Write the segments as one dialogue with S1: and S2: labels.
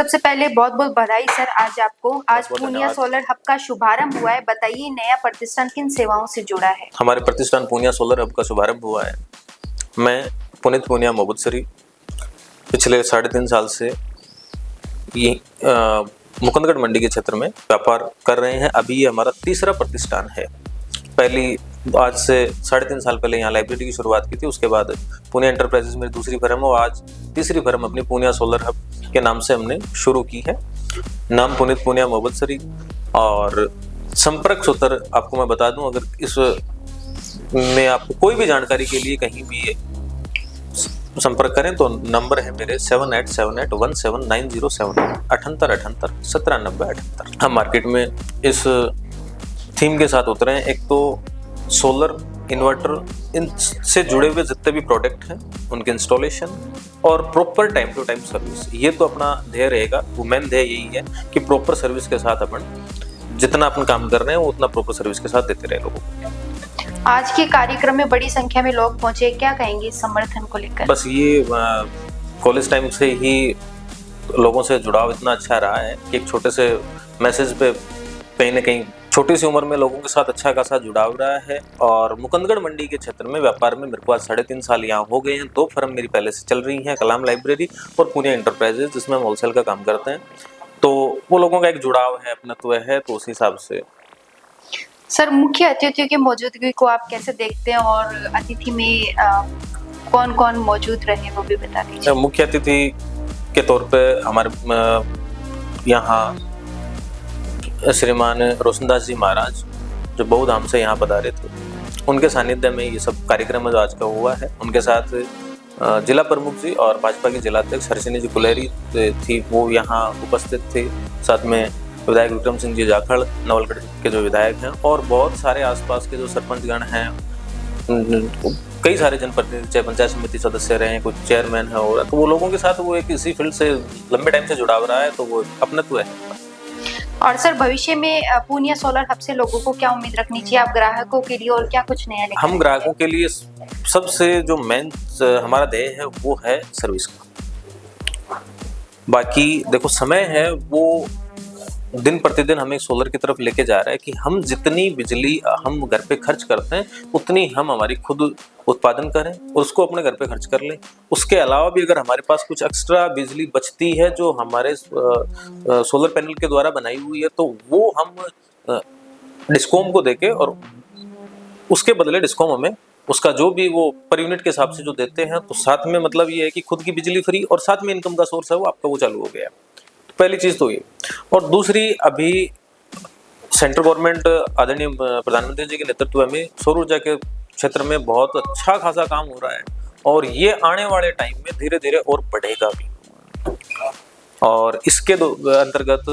S1: सबसे पहले बहुत बहुत बधाई सर आज आपको। आज
S2: बहुत
S1: पूर्णिया
S2: धन्यवाद।
S1: सोलर हब का शुभारंभ हुआ है, बताइए नया प्रतिष्ठान किन सेवाओं से जुड़ा है।
S2: हमारे प्रतिष्ठान पूर्णिया सोलर हब का शुभारंभ हुआ है। मैं पुनीत पूनिया मोहब्बतसरी पिछले 3.5 साल से ये मुकुंदगढ़ मंडी के क्षेत्र में व्यापार कर रहे हैं। अभी ये हमारा तीसरा प्रतिष्ठान है। पहली आज से 3.5 साल पहले यहाँ लाइब्रेरी की शुरुआत की थी। उसके बाद पूनिया एंटरप्राइजेज मेरी दूसरी फर्म है और आज तीसरी फर्म अपनी पूनिया सोलर हब के नाम से हमने शुरू की है। नाम पुनीत पूनिया मोहब्बतसरी। और संपर्क सूत्र आपको मैं बता दूं, अगर इस में आपको कोई भी जानकारी के लिए कहीं भी संपर्क करें तो नंबर है मेरे 7878179078 78 1790 78। हम मार्केट में इस थीम के साथ उतरे हैं। एक तो सोलर इन्वर्टर, इनसे जुड़े हुए जितने भी प्रोडक्ट हैं उनके इंस्टॉलेशन और proper time to time service, ये तो अपना ध्येय रहेगा। वो मेन ध्येय यही है कि प्रॉपर सर्विस के साथ अपन जितना अपन काम कर रहे हैं वो उतना प्रॉपर सर्विस के साथ देते रहे लोगों को।
S1: आज के कार्यक्रम में बड़ी संख्या में लोग पहुंचे, क्या कहेंगे इस समर्थन को लेकर?
S2: बस ये कॉलेज टाइम से ही लोगों से जुड़ाव इतना अच्छा रहा है कि एक छोटे से मैसेज पे कहीं ना कहीं छोटी सी उम्र में लोगों के साथ अच्छा खासा जुड़ाव रहा है। और मुकुंदगढ़ मंडी के क्षेत्र में व्यापार में मेरे को आज 3.5 साल यहाँ हो गए हैं। 2 फर्म मेरी पहले से चल रही हैं, कलाम लाइब्रेरी और पूनिया एंटरप्राइजेज, जिसमें हम होलसेल का काम करते हैं। तो वो लोगों का एक जुड़ाव है, अपनत्व है, तो उस हिसाब से।
S1: सर, मुख्य अतिथियों की मौजूदगी को आप कैसे देखते हैं और अतिथि में कौन कौन मौजूद रहे वो भी बता दीजिए।
S2: मुख्य अतिथि के तौर पे हमारे यहाँ श्रीमान रोशनदास जी महाराज जो बहुधाम से यहाँ पधारे थे, उनके सानिध्य में ये सब कार्यक्रम जो आज का हुआ है। उनके साथ जिला प्रमुख जी और भाजपा की जिलाध्यक्ष हर्षिनी जी कुलेरी थी, वो यहाँ उपस्थित थे। साथ में विधायक विक्रम सिंह जी जाखड़ नवलगढ़ के जो विधायक हैं और बहुत सारे आसपास के जो सरपंचगण हैं, कई सारे जनप्रतिनिधि, चाहे पंचायत समिति सदस्य रहे, कुछ चेयरमैन है, और तो वो लोगों के साथ वो एक इसी फील्ड से लंबे टाइम से जुड़ाव रहा है, तो वो अपनत्व है।
S1: और सर, भविष्य में पूनिया सोलर हब से लोगों को क्या उम्मीद रखनी चाहिए आप ग्राहकों के लिए, और क्या कुछ नया लेकर?
S2: हम ग्राहकों के लिए सबसे जो मेन हमारा ध्येय है वो है सर्विस का। बाकी देखो, समय है वो दिन प्रतिदिन हमें सोलर की तरफ लेके जा रहा है कि हम जितनी बिजली हम घर पे खर्च करते हैं उतनी हम हमारी खुद उत्पादन करें और उसको अपने घर पे खर्च कर लें। उसके अलावा भी अगर हमारे पास कुछ एक्स्ट्रा बिजली बचती है जो हमारे सोलर पैनल के द्वारा बनाई हुई है, तो वो हम डिस्कॉम को देके और उसके बदले डिस्कॉम हमें उसका जो भी वो पर यूनिट के हिसाब से जो देते हैं, तो साथ में मतलब ये है कि खुद की बिजली फ्री और साथ में इनकम का सोर्स है वो आपका वो चालू हो गया। पहली चीज तो ये। और दूसरी, अभी सेंट्रल गवर्नमेंट आदरणीय प्रधानमंत्री जी के नेतृत्व में सौर ऊर्जा के क्षेत्र में बहुत अच्छा खासा काम हो रहा है और ये आने वाले टाइम में धीरे धीरे और बढ़ेगा भी। और इसके अंतर्गत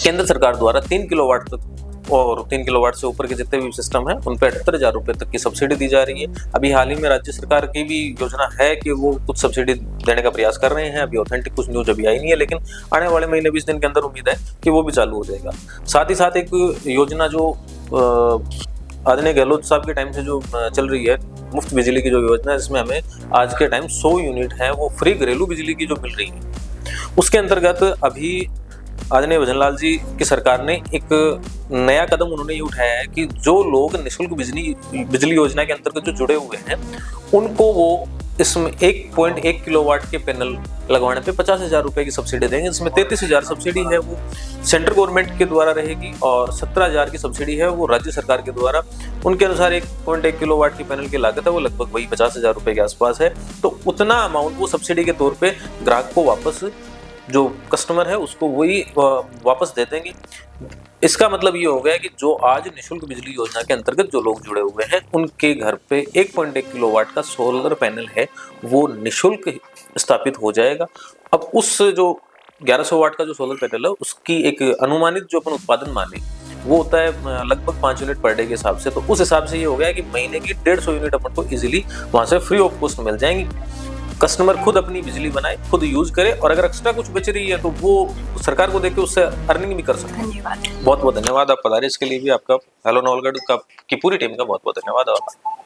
S2: केंद्र सरकार द्वारा 3 किलोवाट तक और 3 किलोवाट से ऊपर के जितने भी सिस्टम है उन पर 78,000 रुपये तक की सब्सिडी दी जा रही है। अभी हाल ही में राज्य सरकार की भी योजना है कि वो कुछ सब्सिडी देने का प्रयास कर रहे हैं। अभी ऑथेंटिक कुछ न्यूज अभी आई नहीं है, लेकिन आने वाले महीने 20 दिन के अंदर उम्मीद है कि वो भी चालू हो जाएगा। साथ ही साथ एक योजना जो आदरणीय गहलोत साहब के टाइम से जो चल रही है, मुफ्त बिजली की जो योजना है, जिसमें हमें आज के टाइम 100 यूनिट है वो फ्री घरेलू बिजली की जो मिल रही है, उसके अंतर्गत अभी आदरणीय भजनलाल जी की सरकार ने एक नया कदम उन्होंने ये उठाया है कि जो लोग निःशुल्क बिजली योजना के अंतर्गत जो जुड़े हुए हैं उनको वो इसमें 1.1 किलोवाट के पैनल लगवाने पे 50,000 रुपए की सब्सिडी देंगे, जिसमें 33,000 सब्सिडी है वो सेंट्रल गवर्नमेंट के द्वारा रहेगी और 17,000 की सब्सिडी है वो राज्य सरकार के द्वारा। उनके अनुसार 1.1 किलोवाट की पैनल की लागत है वो लगभग वही 50,000 रुपए के आसपास है। तो उतना अमाउंट वो सब्सिडी के तौर पे ग्राहक को वापस, जो कस्टमर है उसको वही वापस दे देंगे। इसका मतलब ये हो गया कि जो आज निःशुल्क बिजली योजना के अंतर्गत जो लोग जुड़े हुए हैं उनके घर पे 1.1 किलोवाट का सोलर पैनल है वो निःशुल्क स्थापित हो जाएगा। अब उस जो 1100 वाट का जो सोलर पैनल है उसकी एक अनुमानित जो अपन उत्पादन माने वो होता है लगभग 5 यूनिट पर डे के हिसाब से। तो उस हिसाब से ये हो गया कि महीने की 150 यूनिट अपन को इजीली वहां से फ्री ऑफ कॉस्ट मिल जाएंगी। कस्टमर खुद अपनी बिजली बनाए, खुद यूज करे, और अगर एक्स्ट्रा कुछ बच रही है तो वो सरकार को देके उससे अर्निंग भी कर सकते हैं।
S1: धन्यवाद,
S2: बहुत बहुत धन्यवाद। आप पधारे, इसके लिए भी आपका हेलो नवलगढ़ की पूरी टीम का बहुत बहुत धन्यवाद। और